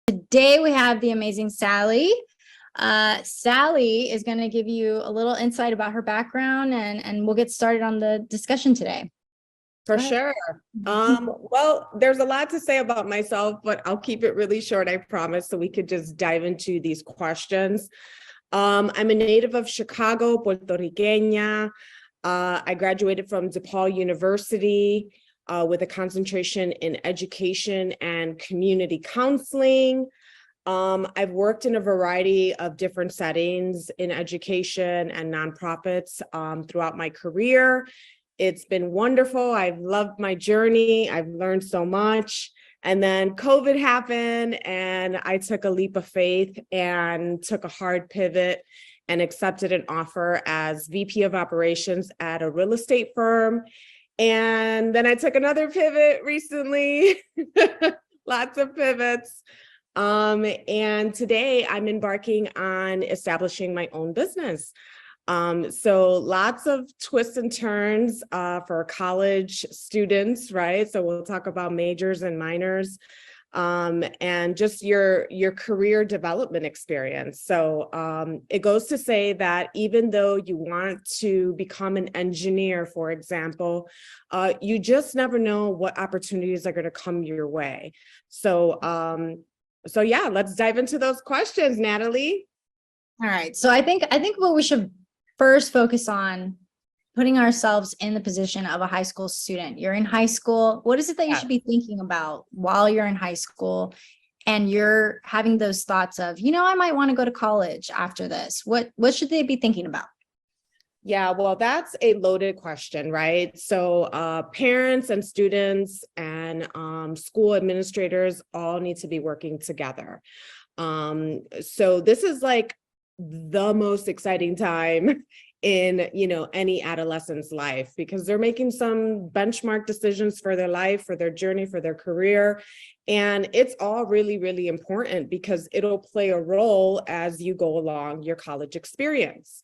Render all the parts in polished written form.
Today we have the amazing Sally. Sally is going to give you a little insight about her background and we'll get started on the discussion today. For sure. Well, there's a lot to say about myself, but I'll keep it really short, I promise, so we could just dive into these questions. I'm a native of Chicago, Puerto Riqueña. I graduated from DePaul University with a concentration in education and community counseling. I've worked in a variety of different settings in education and nonprofits throughout my career. It's been wonderful. I've loved my journey. I've learned so much. And then COVID happened and I took a leap of faith and took a hard pivot and accepted an offer as VP of operations at a real estate firm. And then I took another pivot recently, lots of pivots. And today I'm embarking on establishing my own business. So lots of twists and turns for college students, right? So we'll talk about majors and minors and just your career development experience. So it goes to say that even though you want to become an engineer, for example, you just never know what opportunities are going to come your way. So yeah, let's dive into those questions, Natalie. All right. So I think what we should first focus on putting ourselves in the position of a high school student. You're in high school. What is it that you should be thinking about while you're in high school and you're having those thoughts of, I might want to go to college after this? What should they be thinking about? Yeah, well, that's a loaded question, right? So parents and students and school administrators all need to be working together. So this is like the most exciting time in any adolescent's life, because they're making some benchmark decisions for their life, for their journey, for their career. And it's all really, really important because it'll play a role as you go along your college experience.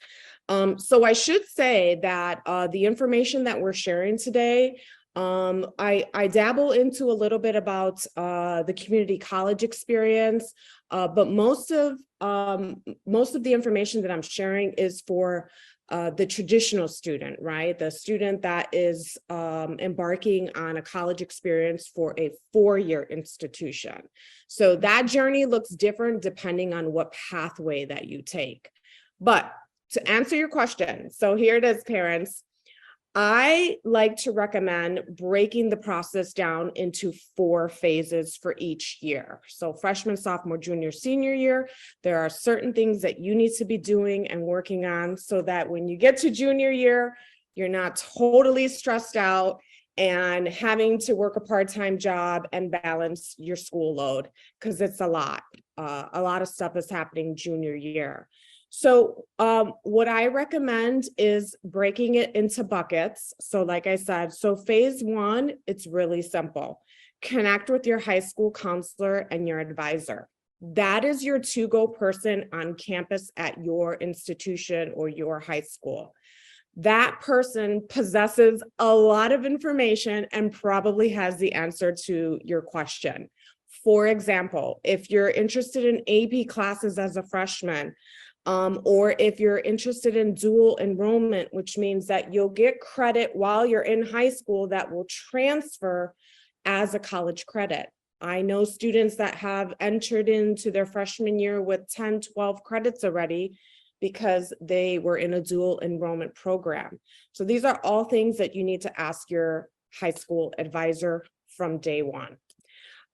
So I should say that the information that we're sharing today, I dabble into a little bit about the community college experience, but most of the information that I'm sharing is for the traditional student, right? The student that is embarking on a college experience for a four-year institution. So that journey looks different depending on what pathway that you take. But to answer your question, so here it is, parents. I like to recommend breaking the process down into 4 phases for each year. So freshman, sophomore, junior, senior year, there are certain things that you need to be doing and working on so that when you get to junior year, you're not totally stressed out and having to work a part-time job and balance your school load, because it's a lot. A lot of stuff is happening junior year. So what I recommend is breaking it into buckets. So like I said, so phase 1, it's really simple. Connect with your high school counselor and your advisor. That is your to-go person on campus at your institution or your high school. That person possesses a lot of information and probably has the answer to your question. For example, if you're interested in AP classes as a freshman, or if you're interested in dual enrollment, which means that you'll get credit while you're in high school that will transfer as a college credit. I know students that have entered into their freshman year with 10, 12 credits already because they were in a dual enrollment program. So these are all things that you need to ask your high school advisor from day one.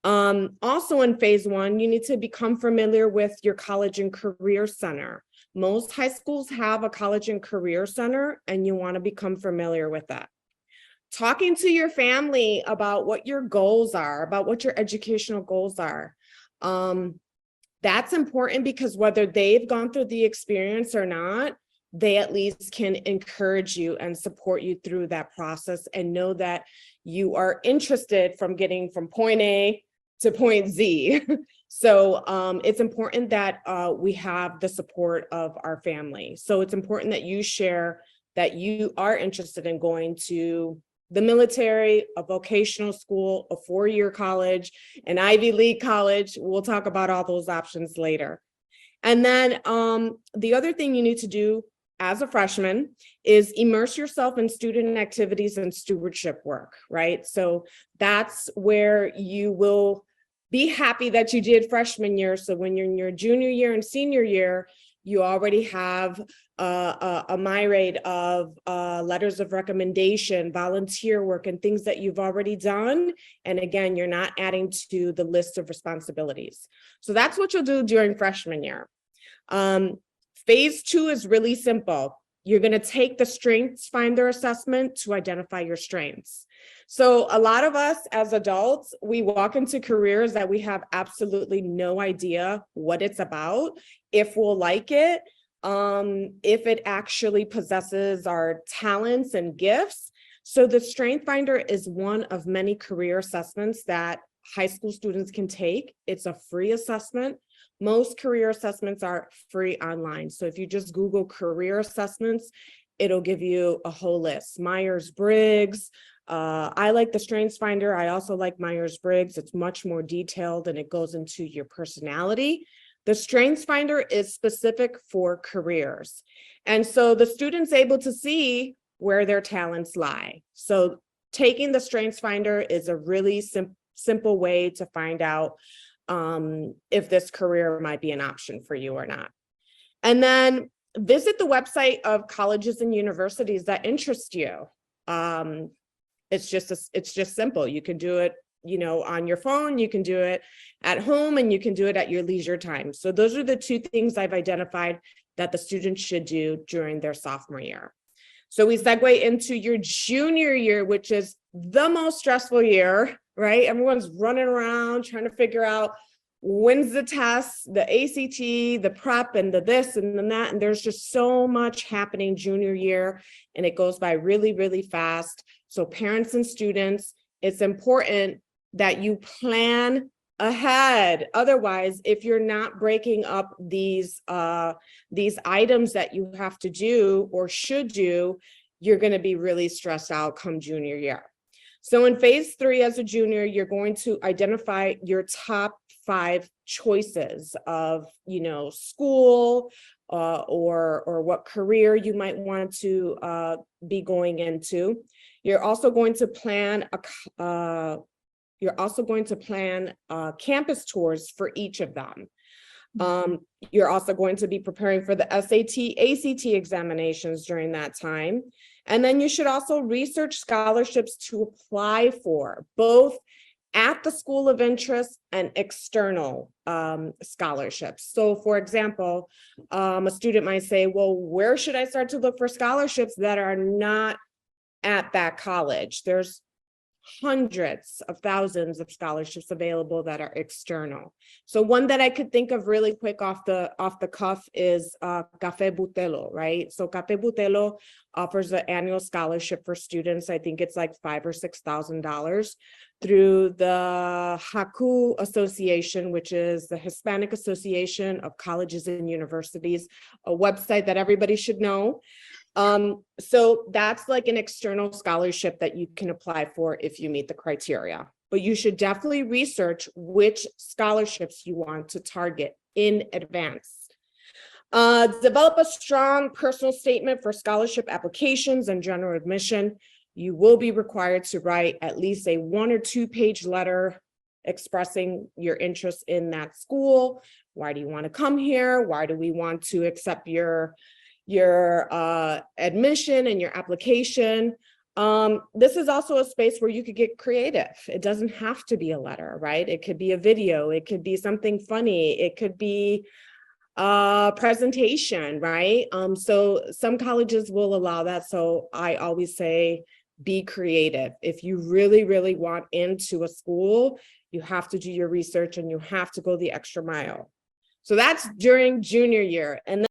Also in phase 1, you need to become familiar with your college and career center. Most high schools have a college and career center, and you want to become familiar with that. Talking to your family about what your goals are, about what your educational goals are. That's important because whether they've gone through the experience or not, they at least can encourage you and support you through that process and know that you are interested from getting from point A to point Z. So it's important that we have the support of our family. So it's important that you share that you are interested in going to the military, a vocational school, a four-year college, an Ivy League college. We'll talk about all those options later. And then the other thing you need to do as a freshman is immerse yourself in student activities and stewardship work, right? So that's where you will be happy that you did freshman year. So when you're in your junior year and senior year, you already have a myriad of letters of recommendation, volunteer work, and things that you've already done. And again, you're not adding to the list of responsibilities. So that's what you'll do during freshman year. Phase 2 is really simple. You're going to take the Strengths Finder assessment to identify your strengths. So a lot of us as adults, we walk into careers that we have absolutely no idea what it's about, if we'll like it, if it actually possesses our talents and gifts. So the Strength Finder is one of many career assessments that high school students can take. It's a free assessment. Most career assessments are free online. So if you just Google career assessments, it'll give you a whole list. Myers-Briggs. I like the Strengths Finder. I also like Myers-Briggs. It's much more detailed and it goes into your personality. The Strengths Finder is specific for careers. And so the student's able to see where their talents lie. So taking the Strengths Finder is a really simple way to find out if this career might be an option for you or not. And then visit the website of colleges and universities that interest you. It's just simple. You can do it, on your phone, you can do it at home, and you can do it at your leisure time. So those are the two things I've identified that the students should do during their sophomore year. So we segue into your junior year, which is the most stressful year, right? Everyone's running around trying to figure out when's the test, the ACT, the prep, and the this and the that. And there's just so much happening junior year, and it goes by really, really fast. So parents and students, it's important that you plan ahead. Otherwise, if you're not breaking up these items that you have to do or should do, you're going to be really stressed out come junior year. So in phase 3 as a junior, you're going to identify your top 5 choices of, school or what career you might want to be going into. You're also going to plan campus tours for each of them. You're also going to be preparing for the SAT, ACT examinations during that time. And then you should also research scholarships to apply for, both at the school of interest and external scholarships. So for example, a student might say, well, where should I start to look for scholarships that are not at that college? There's hundreds of thousands of scholarships available that are external. So one that I could think of really quick off the cuff is Café Butelo, right? So Café Butelo offers an annual scholarship for students. I think it's like $5,000 or $6,000 through the HACU Association, which is the Hispanic Association of Colleges and Universities, a website that everybody should know. So that's like an external scholarship that you can apply for if you meet the criteria, but you should definitely research which scholarships you want to target in advance. Develop a strong personal statement for scholarship applications and general admission. You will be required to write at least a 1 or 2 page letter expressing your interest in that school. Why do you want to come here? Why do we want to accept your admission and your application? This is also a space where you could get creative. It doesn't have to be a letter, right? It could be a video. It could be something funny. It could be a presentation, right? So some colleges will allow that. So I always say, be creative. If you really, really want into a school, you have to do your research and you have to go the extra mile. So that's during junior year. And